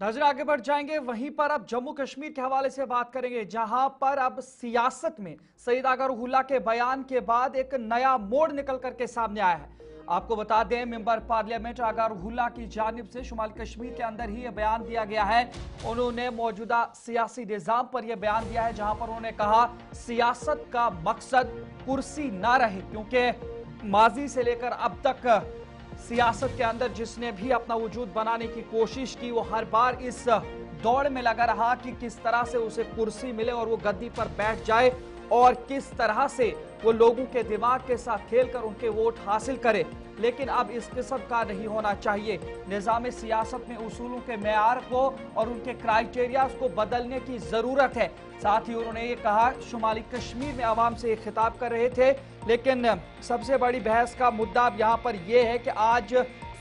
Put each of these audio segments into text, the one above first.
नजर आगे बढ़ जाएंगे। वहीं पर अब जम्मू कश्मीर के हवाले से बात करेंगे, जहां पर अब सियासत में सईद आगा रूहुल्लाह के बयान के बाद एक नया मोड़ निकल करके सामने आया है। आपको बता दें, मेंबर पार्लियामेंट आगा रूहुल्लाह की जानिब से शुमाल कश्मीर के अंदर ही यह बयान दिया गया है। उन्होंने मौजूदा सियासी निजाम पर यह बयान दिया है, जहां पर उन्होंने कहा सियासत का मकसद कुर्सी ना रहे, क्योंकि माजी से लेकर अब तक सियासत के अंदर जिसने भी अपना वजूद बनाने की कोशिश की, वो हर बार इस दौड़ में लगा रहा कि किस तरह से उसे कुर्सी मिले और वो गद्दी पर बैठ जाए और किस तरह से वो लोगों के दिमाग के साथ खेलकर उनके वोट हासिल करे। लेकिन अब इस किस्म का नहीं होना चाहिए। निज़ाम सियासत में उसूलों के मेयार को और उनके क्राइटेरिया को बदलने की ज़रूरत है। साथ ही उन्होंने ये कहा, शुमाली कश्मीर में आवाम से एक खिताब कर रहे थे, लेकिन सबसे बड़ी बहस का मुद्दा अब यहाँ पर यह है कि आज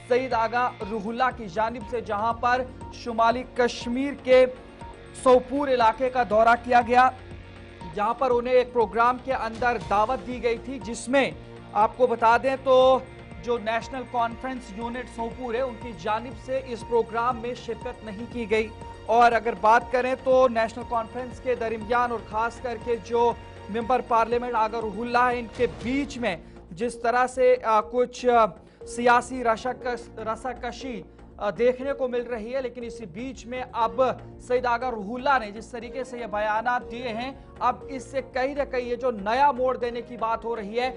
सईद आगा रूहुल्लाह की जानिब से जहाँ पर शुमाली कश्मीर के सोपोर इलाके का दौरा किया गया, जहाँ पर उन्हें एक प्रोग्राम के अंदर दावत दी गई थी, जिसमें आपको बता दें तो जो नेशनल कॉन्फ्रेंस यूनिट सोपोर है, उनकी जानिब से इस प्रोग्राम में शिरकत नहीं की गई। और अगर बात करें तो नेशनल कॉन्फ्रेंस के दरमियान और ख़ास करके जो मेंबर पार्लियामेंट आगा रूहुल्लाह है, इनके बीच में जिस तरह से कुछ सियासी रसाकशी देखने को मिल रही है, लेकिन इसी बीच में अब सईद आगा रूहुल्लाह ने जिस तरीके से ये बयानात दिए हैं, अब इससे कहीं ना कहीं ये जो नया मोड़ देने की बात हो रही है,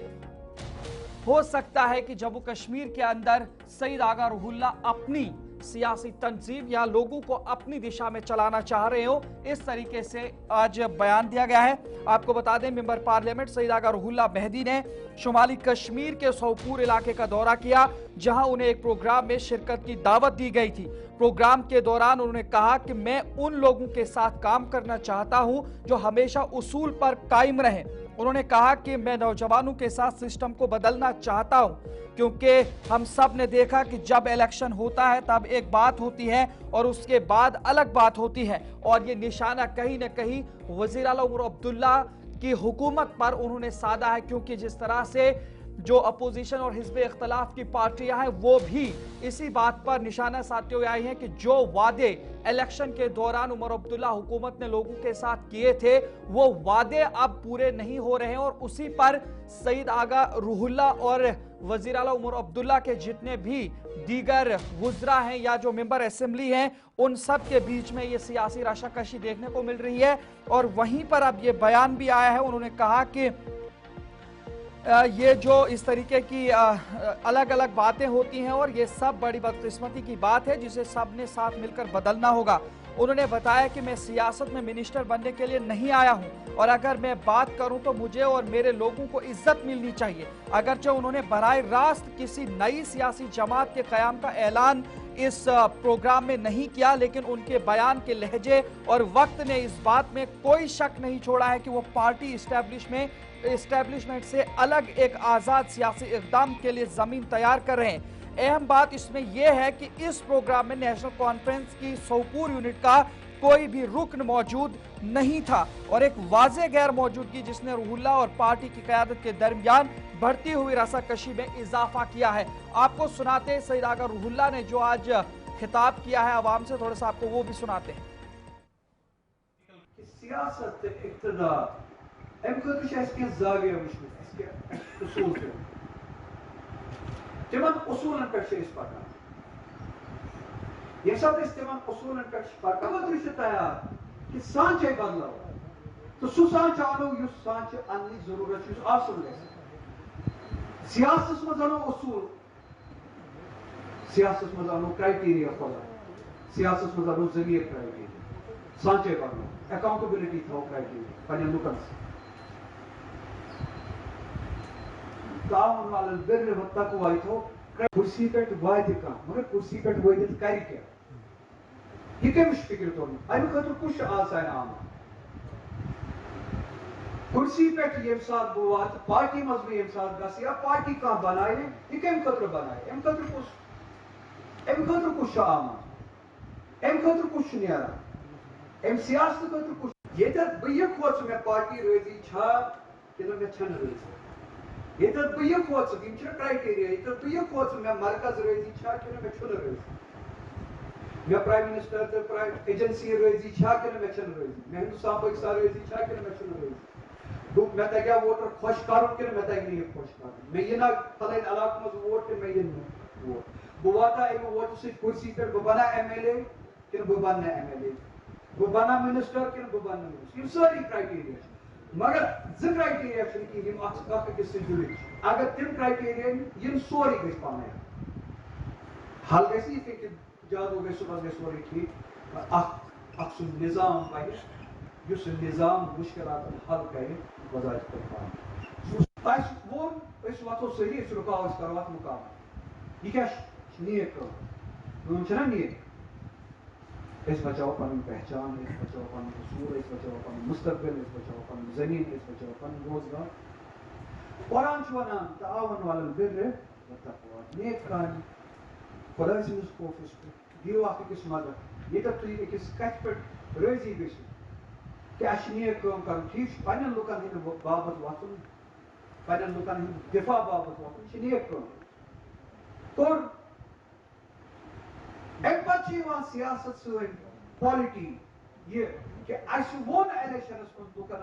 हो सकता है कि जम्मू कश्मीर के अंदर सईद आगा रूहुल्लाह अपनी सियासी तंजीम या लोगों को अपनी दिशा में चलाना चाह रहे हो। इस तरीके से आज बयान दिया गया है। आपको बता दें, मेंबर पार्लियामेंट सईद आगा रूहुल्लाह मेहदी ने शुमाली कश्मीर के सोपोर इलाके का दौरा किया, जहां उन्हें एक प्रोग्राम में शिरकत की दावत दी गई थी। प्रोग्राम के दौरान उन्होंने कहा कि मैं उन लोगों के साथ काम करना चाहता हूं जो हमेशा उसूल पर कायम रहे। उन्होंने कहा कि मैं नौजवानों के साथ सिस्टम को बदलना चाहता हूं, क्योंकि हम सब ने देखा कि जब इलेक्शन होता है तब एक बात होती है और उसके बाद अलग बात होती है, और ये निशाना कहीं न कहीं वज़ीर आला उमर अब्दुल्ला की हुकूमत पर उन्होंने साधा है, क्योंकि जिस तरह से जो अपोजिशन और हिज़्ब इख्तलाफ की पार्टियां हैं, वो भी इसी बात पर निशाना साधते हुए आई हैं कि जो वादे इलेक्शन के दौरान उमर अब्दुल्ला हुकूमत ने लोगों के साथ किए थे, वो वादे अब पूरे नहीं हो रहे हैं। और उसी पर सईद आगा रूहुल्लाह और वज़ीर आला उमर अब्दुल्ला के जितने भी दीगर वुज़रा हैं या जो मेंबर असेंबली हैं, उन सब के बीच में ये सियासी रशाकशी देखने को मिल रही है। और वहीं पर अब ये बयान भी आया है, उन्होंने कहा कि ये जो इस तरीके की अलग अलग बातें होती हैं और ये सब बड़ी बदकिस्मती की बात है, जिसे सब ने साथ मिलकर बदलना होगा। उन्होंने बताया कि मैं सियासत में मिनिस्टर बनने के लिए नहीं आया हूं, और अगर मैं बात करूं तो मुझे और मेरे लोगों को इज्जत मिलनी चाहिए। अगरचे उन्होंने बराह रास्त किसी नई सियासी जमात के क़याम का ऐलान इस प्रोग्राम में नहीं किया, लेकिन उनके बयान के लहजे और वक्त ने इस बात में कोई शक नहीं छोड़ा है कि वो पार्टी इस्टेब्लिशमेंट से अलग एक आज़ाद सियासी इक़दाम के लिए ज़मीन तैयार कर रहे हैं। अहम बात इसमें यह है कि इस प्रोग्राम में नेशनल कॉन्फ्रेंस की सोपोर यूनिट का कोई भी रुकन मौजूद नहीं था, और एक वाज़े गैर मौजूदगी जिसने रूहुल्लाह और पार्टी की क़यादत के दरमियान बढ़ती हुई रसाकशी में इजाफा किया है। आपको सुनाते सईद आगा रूहुल्लाह ने जो आज खिताब किया है आवाम से, थोड़ा सा आपको वो भी सुनाते हैं। सियासत इक़्तिदार उसूलन पे पकान ये सब उसूलन पे पकान तैयार कि सांचे बदलो तो सु सांच आनो युस सांच अन्नी जरूरत युस आसन सियासत में जानो उसूल, सियासत में जानो क्राइटेरिया खोला, सियासत में जानो ज़मीर क्राइटेरिया, सांचे बदलो अकाउंटेबिलिटी थो क्राइटेरिया पन्ने लुकन ताउन वाल बिर व तकवा थो कुर्सी पे वाद का मगर कुर्सी पे वादित कर क्या ये कमिश फिक्र तो अम खतर कुछ आसान आम कुर्सी पे ये साथ बुवात पार्टी मज में ये साथ गस या पार्टी का बनाए ये कम खतर बनाए एम खतर कुछ आम एम खतर कुछ नियारा एम सियासत खतर कुछ ये तक बय खोच में पार्टी रोजी छा कि में छन रोजी ये तो बय खोच क्राइटेरिया ये तो बय खोच में मरकज रोजी छा कि में छुन रोजी میں پرائم منسٹر تو پرائم ایجنسی رضی چھا کہ میں چھن رضی میں ہندوستان پاکستان رضی چھا کہ میں چھن رضی دوک میں تگیا ووٹر خوش کروں کہ میں تگ نہیں خوش کروں میں یہ نہ فلائن علاقہ مز ووٹ کہ میں یہ نہیں ووٹ بہ واتا ایم ووٹ سے کرسی پہ بہ بنا ایم ایل اے کہ بہ بننا ایم ایل اے بہ بنا منسٹر کہ بہ بننا منسٹر یہ ساری کرائٹیریا مگر زٕ کرائٹیریا چھن کہ یم اکھ أکِس سۭتۍ جُڑِتھ چھِ اگر تم کرائٹیریا یم سورُے گژھِ پانے حل گژھِ یِتھ کٔنۍ کہ جادو گژھِ صبحس گژھِ سورُے ٹھیک اکھ سُہ نظام بنہِ یُس نظام مشکلاتن حل کرِ بذات خود اسہِ ووٚن أسۍ وۄتھو سٲری أسۍ رُکاو أسۍ کرو اتھ مُقابلہٕ یہِ کیاہ چھِ نیک کٲم چھنہ نیک أسۍ بچاوو پنُن پہچان أسۍ بچاوو پنُن اصوٗل أسۍ بچاوو پنُن مستقبل أسۍ بچاوو پنُن زٔمیٖن أسۍ بچاوو پنُن روزگار قرآن چھُ ونان تعاون علی البر والتقوی نیک کامہِ خۄداے سٕنٛدِس خوفس پٮ۪ٹھ دِیِو اکھ أکِس مدد ییٚتٮ۪تھ تُہۍ أکِس کتھِ پٮ۪ٹھ رٲضی گٔژھِو کہ اَسہِ چھِ نیک کٲم کرُن ٹھیٖک چھُ پننٮ۪ن لُکن ہٕنٛدِ باپتھ وۄتھُن پننٮ۪ن لُکن ہٕنٛدِ دفاع باپتھ وۄتھُن یہِ چھِ نیک کٲم کوٚر امہِ پتہٕ چھِ یِوان سیاست سٲنۍ پالٹی یہِ کہ اَسہِ ووٚن الیکشنس منٛز لُکن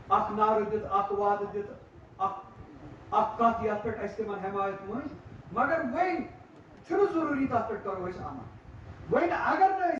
اکھ نعرٕ دِتھ اکھ وعدٕ دِتھ اکھ کتھ یتھ پٮ۪ٹھ اَسہِ تِمن حمایت مٔنٛج مگر وۄنۍ چھُنہٕ ضروٗری تتھ پٮ۪ٹھ کرو أسۍ عمل وۄنۍ اگر نہٕ